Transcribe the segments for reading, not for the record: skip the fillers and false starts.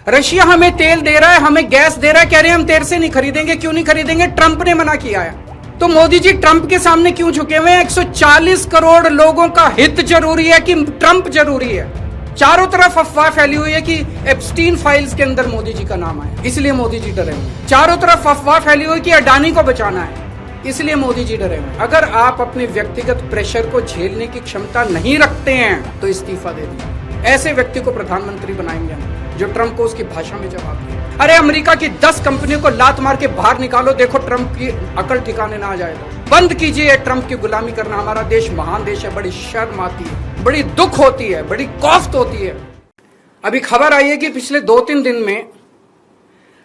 Russia हमें तेल दे रहा है, हमें गैस दे रहा है, कह रहे हैं हम तेरे से नहीं खरीदेंगे। क्यों नहीं खरीदेंगे? ट्रंप ने मना किया है। तो मोदी जी ट्रंप के सामने क्यों झुके हुए हैं? 140 करोड़ लोगों का हित जरूरी है कि ट्रंप जरूरी है? चारों तरफ अफवाह फैली हुई है कि एप्स्टीन फाइल्स के अंदर मोदी जी का नाम आया, इसलिए मोदी जी डरे हुए। चारों तरफ अफवाह फैली हुई कि अडानी को बचाना है, इसलिए मोदी जी डरे हुए। अगर आप अपने व्यक्तिगत प्रेशर को झेलने की क्षमता नहीं रखते हैं तो इस्तीफा दे दीजिए। ऐसे व्यक्ति को प्रधानमंत्री बनाएंगे हम जो ट्रंप को उसकी भाषा में जवाब दे। अरे अमेरिका की 10 कंपनियों को लात मार के बाहर निकालो, देखो ट्रंप की अकल ठिकाने ना आ जाए तो। बंद कीजिए ट्रंप की गुलामी करना। हमारा देश महान देश है, बड़ी शर्म आती है, बड़ी दुख होती है, बड़ी कौफ्त होती है। अभी खबर आई है कि पिछले 2-3 दिन में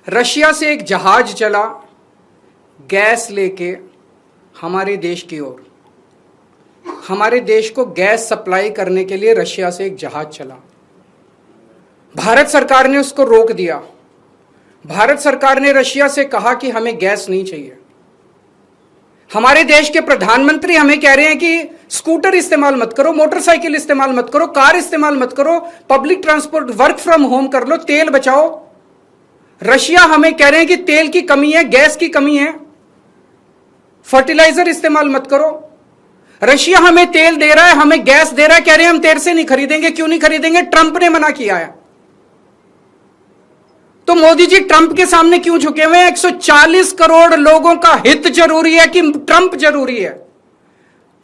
रशिया से एक जहाज चला गैस लेके हमारे देश की ओर। हमारे देश को गैस सप्लाई करने के लिए रशिया से एक जहाज चला। भारत सरकार ने उसको रोक दिया। भारत सरकार ने रशिया से कहा कि हमें गैस नहीं चाहिए। हमारे देश के प्रधानमंत्री हमें कह रहे हैं कि स्कूटर इस्तेमाल मत करो, मोटरसाइकिल इस्तेमाल मत करो, कार इस्तेमाल मत करो, public transport, work from home कर लो, तेल बचाओ। रशिया हमें कह रहे हैं कि तेल की कमी है, गैस की कमी है, फर्टिलाइजर इस्तेमाल मत करो। रशिया हमें तेल दे रहा है, हमें गैस दे रहा है, कह रहे हैं हम तेरे से नहीं खरीदेंगे। क्यों नहीं खरीदेंगे? ट्रंप ने मना किया है। तो मोदी जी ट्रंप के सामने क्यों झुके हुए हैं? 140 करोड़ लोगों का हित जरूरी है कि ट्रंप जरूरी है?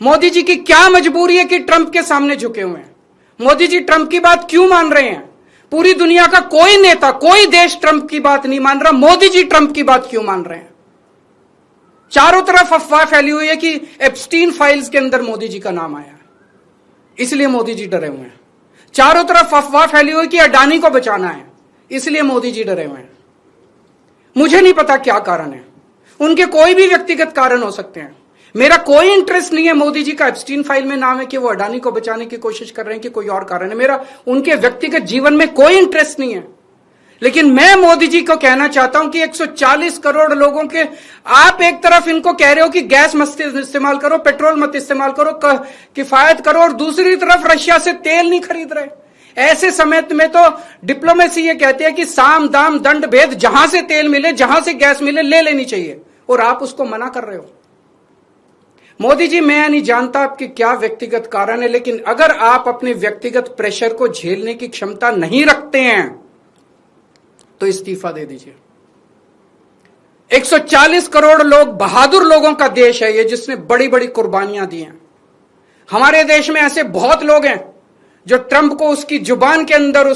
मोदी जी की क्या मजबूरी है कि ट्रंप के सामने झुके हुए हैं? मोदी जी ट्रंप की बात क्यों मान रहे हैं? पूरी दुनिया का कोई नेता, कोई देश ट्रंप की बात नहीं मान रहा, मोदी जी ट्रंप की बात क्यों मान रहे हैं? चारों तरफ अफवाह फैली हुई है कि एप्स्टीन फाइल्स के अंदर मोदी जी का नाम आया, इसलिए मोदी जी डरे हुए हैं। चारों तरफ अफवाह फैली हुई कि अडानी को बचाना है, इसलिए मोदी जी डरे हुए हैं। मुझे नहीं पता क्या कारण है, उनके कोई भी व्यक्तिगत कारण हो सकते हैं। मेरा कोई इंटरेस्ट नहीं है मोदी जी का एप्स्टीन फाइल में नाम है कि वो अडानी को बचाने की कोशिश कर रहे हैं कि कोई और कारण है। मेरा उनके व्यक्तिगत जीवन में कोई इंटरेस्ट नहीं है। लेकिन मैं मोदी जी को कहना चाहता हूं कि 140 करोड़ लोगों के, आप एक तरफ इनको कह रहे हो कि गैस मत इस्तेमाल करो, पेट्रोल मत इस्तेमाल करो, किफायत करो, और दूसरी तरफ रशिया से तेल नहीं खरीद रहे। ऐसे समय में तो डिप्लोमेसी ये कहती है कि साम दाम दंड भेद, जहां से तेल मिले, जहां से गैस मिले, ले लेनी चाहिए, और आप उसको मना कर रहे हो। मोदी जी, मैं नहीं जानता आपके क्या व्यक्तिगत कारण है, लेकिन अगर आप अपने व्यक्तिगत प्रेशर को झेलने की क्षमता नहीं रखते हैं तो इस्तीफा दे दीजिए। 140 करोड़ लोग, बहादुर लोगों का देश है ये, जिसने बड़ी बड़ी कुर्बानियां दी हैं। हमारे देश में ऐसे बहुत लोग हैं जो ट्रंप को उसकी जुबान के अंदर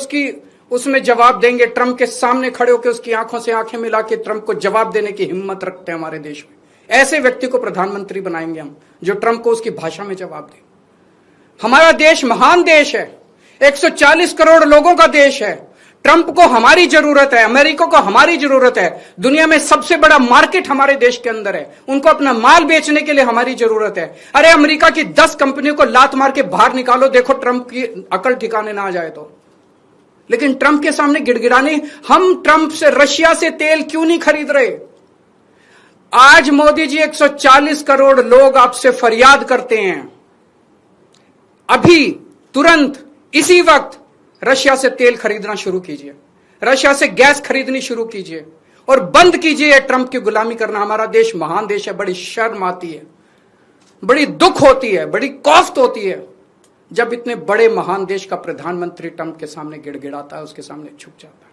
उसमें जवाब देंगे, ट्रंप के सामने खड़े होकर उसकी आंखों से आंखें मिला के ट्रंप को जवाब देने की हिम्मत रखते हैं हमारे देश में। ऐसे व्यक्ति को प्रधानमंत्री बनाएंगे हम जो ट्रंप को उसकी भाषा में जवाब दे। हमारा देश महान देश है, 140 करोड़ लोगों का देश है। ट्रंप को हमारी जरूरत है, अमेरिका को हमारी जरूरत है। दुनिया में सबसे बड़ा मार्केट हमारे देश के अंदर है, उनको अपना माल बेचने के लिए हमारी जरूरत है। अरे अमेरिका की 10 कंपनियों को लात मार के बाहर निकालो, देखो ट्रंप की अकल ठिकाने ना आ जाए तो। लेकिन ट्रंप के सामने गिड़गिड़ाने, हम ट्रंप से, रशिया से तेल क्यों नहीं खरीद रहे? आज मोदी जी 140 करोड़ लोग आपसे फरियाद करते हैं, अभी तुरंत इसी वक्त रशिया से तेल खरीदना शुरू कीजिए, रशिया से गैस खरीदनी शुरू कीजिए, और बंद कीजिए ट्रंप की गुलामी करना। हमारा देश महान देश है, बड़ी शर्म आती है, बड़ी दुख होती है, बड़ी कौफ्त होती है जब इतने बड़े महान देश का प्रधानमंत्री ट्रंप के सामने गिड़गिड़ाता है, उसके सामने झुक जाता है।